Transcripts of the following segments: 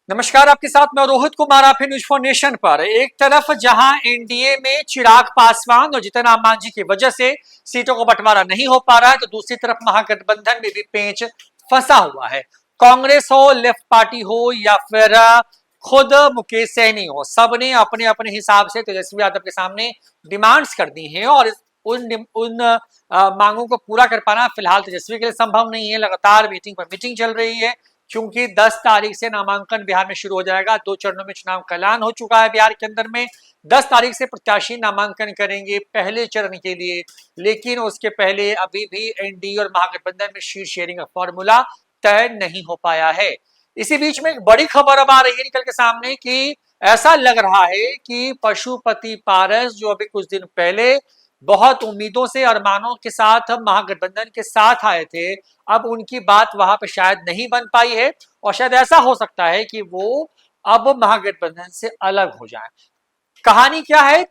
नमस्कार, आपके साथ मैं रोहित कुमार, आप न्यूज फॉर नेशन पर। एक तरफ जहां एनडीए में चिराग पासवान और जीतन राम मांझी की वजह से सीटों को बंटवारा नहीं हो पा रहा है, तो दूसरी तरफ महागठबंधन में भी पेंच फंसा हुआ है। कांग्रेस हो, लेफ्ट पार्टी हो या फिर खुद मुकेश सहनी हो, सबने अपने अपने हिसाब से तेजस्वी यादव के सामने डिमांड्स कर दी हैं और उन मांगों को पूरा कर पाना फिलहाल तेजस्वी के लिए संभव नहीं है। लगातार मीटिंग पर मीटिंग चल रही है, क्योंकि 10 तारीख से नामांकन बिहार में शुरू हो जाएगा। 2 चरणों में चुनाव का ऐलान हो चुका है बिहार के अंदर में। 10 तारीख से प्रत्याशी नामांकन करेंगे पहले चरण के लिए, लेकिन उसके पहले अभी भी एनडीए और महागठबंधन में सीट शेयरिंग का फॉर्मूला तय नहीं हो पाया है। इसी बीच में एक बड़ी खबर अब आ रही है निकल के सामने कि ऐसा लग रहा है कि पशुपति पारस, जो अभी कुछ दिन पहले बहुत उम्मीदों से अरमानों के साथ महागठबंधन के साथ आए थे, अब उनकी बात वहां पे शायद नहीं बन पाई है और शायद ऐसा हो सकता है कि वो अब महागठबंधन से अलग हो जाए। कहानी क्या है,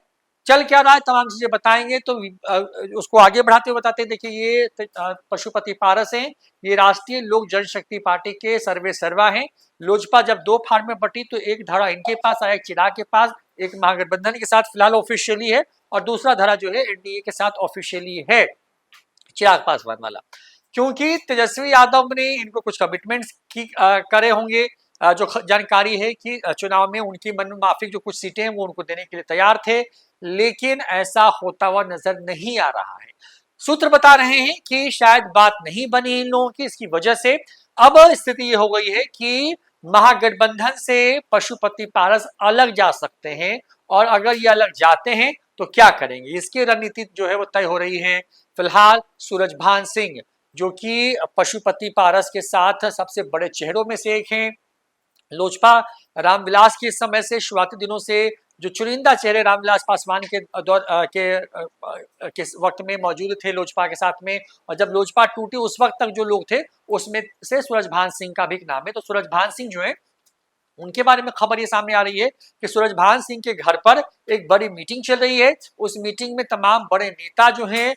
चल क्या रहा है, तमाम चीजें बताएंगे। तो उसको आगे बढ़ाते हुए बताते हैं। देखिए, ये पशुपति पारस हैं, ये राष्ट्रीय लोक जनशक्ति पार्टी के सर्वे सर्वा हैं। लोजपा जब 2 फार्म में बटी तो एक धड़ा इनके पास आया, एक चिराग के पास, एक महागठबंधन के साथ फिलहाल ऑफिशियली है और दूसरा धड़ा जो है एनडीए के साथ ऑफिशियली है, चिराग पासवान वाला। क्योंकि तेजस्वी यादव ने इनको कुछ कमिटमेंट्स करे होंगे। जो जानकारी है कि चुनाव में उनकी मन माफिक जो कुछ सीटें हैं वो उनको देने के लिए तैयार थे, लेकिन ऐसा होता हुआ नजर नहीं आ रहा है। सूत्र बता रहे हैं कि शायद बात नहीं बनी इन लोगों की, इसकी वजह से अब स्थिति ये हो गई है कि महागठबंधन से पशुपति पारस अलग जा सकते हैं, और अगर ये अलग जाते हैं तो क्या करेंगे, इसकी रणनीति जो है वो तय हो रही है। फिलहाल सूरजभान सिंह, जो कि पशुपति पारस के साथ सबसे बड़े चेहरों में से एक हैं, लोजपा रामविलास के समय से शुरुआती दिनों से जो चुनिंदा चेहरे रामविलास पासवान के दौर के वक्त में मौजूद थे लोजपा के साथ में, और जब लोजपा टूटी उस वक्त तक जो लोग थे उसमें से सूरजभान सिंह का भी नाम है। तो सूरजभान सिंह जो है, उनके बारे में खबर ये सामने आ रही है कि सूरजभान सिंह के घर पर एक बड़ी मीटिंग चल रही है। उस मीटिंग में तमाम बड़े नेता जो हैं,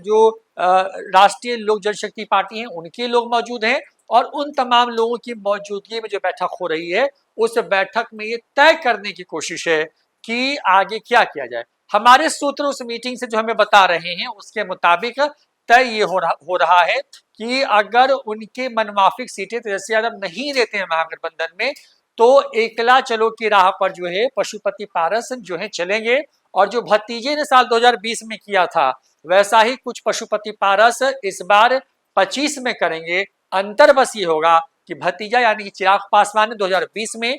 जो राष्ट्रीय लोक जनशक्ति पार्टी है उनके लोग मौजूद हैं, और उन तमाम लोगों की मौजूदगी में जो बैठक हो रही है, उस बैठक में ये तय करने की कोशिश है कि आगे क्या किया जाए। हमारे सूत्र उस मीटिंग से जो हमें बता रहे हैं उसके मुताबिक तय ये हो रहा है कि अगर उनके मनमाफिक सीटें तेजस्वी यादव नहीं देते हैं महागठबंधन में, तो एकला चलो की राह पर जो है पशुपति पारस जो है चलेंगे, और जो भतीजे ने साल 2020 में किया था वैसा ही कुछ पशुपति पारस इस बार 25 में करेंगे। अंतर बस ये होगा कि भतीजा यानी कि चिराग पासवान ने 2020 में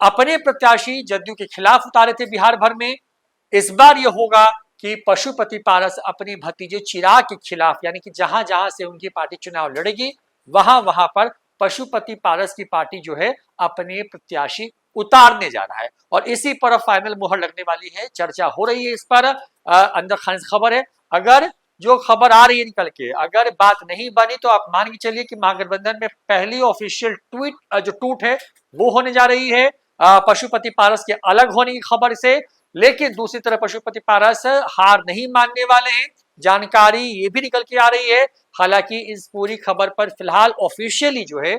अपने प्रत्याशी जदयू के खिलाफ उतारे थे बिहार भर में। इस बार ये होगा कि पशुपति पारस अपने भतीजे चिराग के खिलाफ, यानी कि जहां जहां से उनकी पार्टी चुनाव लड़ेगी वहां वहां पर पशुपति पारस की पार्टी जो है अपने प्रत्याशी उतारने जा रहा है, और इसी पर फाइनल मुहर लगने वाली है। चर्चा हो रही है इस पर, अंदर खाने से खबर है। अगर जो खबर आ रही है निकल के, अगर बात नहीं बनी तो आप मान के चलिए कि महागठबंधन में पहली ऑफिशियल जो टूट है वो होने जा रही है पशुपति पारस के अलग होने की खबर से। लेकिन दूसरी तरफ पशुपति पारस हार नहीं मानने वाले हैं, जानकारी ये भी निकल के आ रही है। हालांकि इस पूरी खबर पर फिलहाल ऑफिशियली जो है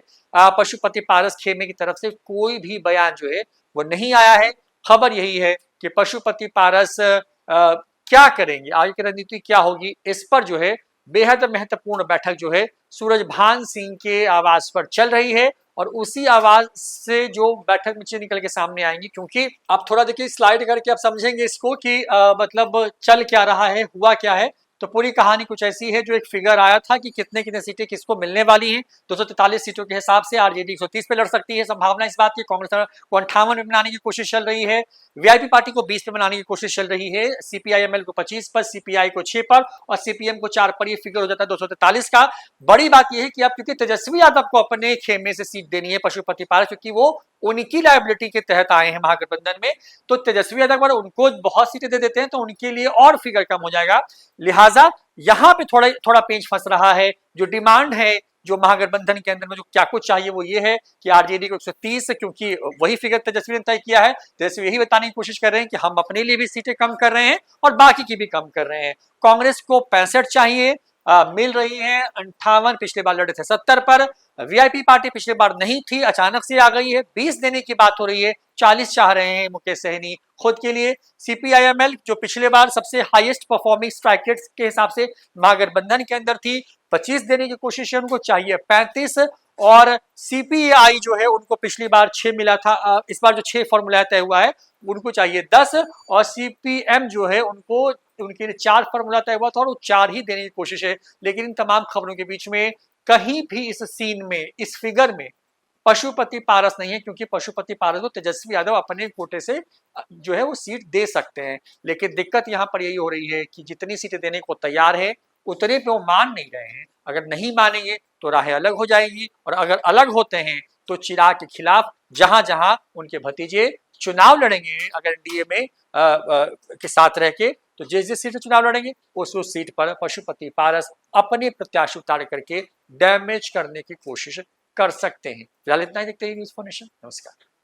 पशुपति पारस खेमे की तरफ से कोई भी बयान जो है वो नहीं आया है। खबर यही है कि पशुपति पारस क्या करेंगे, आगे की रणनीति क्या होगी, इस पर जो है बेहद महत्वपूर्ण बैठक जो है सूरजभान सिंह के आवाज पर चल रही है, और उसी आवाज से जो बैठक नीचे निकल के सामने आएंगी। क्योंकि आप थोड़ा देखिए स्लाइड करके आप समझेंगे इसको कि मतलब चल क्या रहा है, हुआ क्या है। तो पूरी कहानी कुछ ऐसी है, जो एक फिगर आया था कि कितने कितने सीटें किसको मिलने वाली हैं। 243 सीटों के हिसाब से आरजेडी 130 पे लड़ सकती है, संभावना इस बात की। कांग्रेस को 58 में बनाने की कोशिश चल रही है, वीआईपी पार्टी को 20 पे बनाने की कोशिश चल रही है, सीपीआईएमएल को 25 पर, सीपीआई को 6 पर और सीपीएम को 4 पर। ये फिगर हो जाता है 243 का। बड़ी बात यह है कि अब क्योंकि तेजस्वी यादव को अपने खेमे से सीट देनी है पशुपति पारस, क्योंकि वो उनकी लायबिलिटी के तहत आए हैं महागठबंधन में, तो तेजस्वी यादव अगर उनको बहुत सीटें दे देते हैं तो उनके लिए और फिगर कम हो जाएगा। लिहाजा यहां पे थोड़ा पेंच फंस रहा है। जो डिमांड है जो महागठबंधन के अंदर में जो क्या कुछ चाहिए वो ये है कि आरजेडी को 130, क्योंकि वही फिगर तेजस्वी ने तय किया है। तेजस्वी यही बताने की कोशिश कर रहे हैं कि हम अपने लिए भी सीटें कम कर रहे हैं और बाकी की भी कम कर रहे हैं। कांग्रेस को 65 चाहिए, मिल रही है। 58 पिछले बार लड़े थे 70 पर। वीआईपी पार्टी पिछले बार नहीं थी, अचानक से आ गई है। 20 देने की बात हो रही है, 40 चाह रहे हैं मुकेश सहनी खुद के लिए। सीपीआईएमएल जो पिछले बार सबसे हाईएस्ट परफॉर्मिंग स्ट्राइक रेट के हिसाब से महागठबंधन के अंदर थी, 25 देने की कोशिश है, उनको चाहिए 35। और सीपीआई जो है उनको पिछली बार 6 मिला था, इस बार जो 6 फॉर्मूला तय हुआ है उनको चाहिए 10। और सीपीएम जो है उनको उनके लिए 4 फॉर्मूला तय हुआ था और वो 4 ही देने की कोशिश है। लेकिन इन तमाम खबरों के बीच में कहीं भी इस सीन में, इस फिगर में पशुपति पारस नहीं है, क्योंकि पशुपति पारस को तेजस्वी यादव अपने कोटे से जो है वो सीट दे सकते हैं। लेकिन दिक्कत यहाँ पर यही हो रही है कि जितनी सीटें देने को तैयार है उतने पे वो मान नहीं रहे हैं। अगर नहीं मानेंगे तो राहें अलग हो जाएंगी, और अगर अलग होते हैं तो चिराग के खिलाफ जहां जहां उनके भतीजे चुनाव लड़ेंगे, अगर एनडीए में के साथ रह के, तो जिस जिस सीट पर चुनाव लड़ेंगे उस सीट पर पशुपति पारस अपने प्रत्याशी उतार करके डैमेज करने की कोशिश कर सकते हैं। फिलहाल इतना ही, देखते हैं न्यूज़4 नेशन। नमस्कार।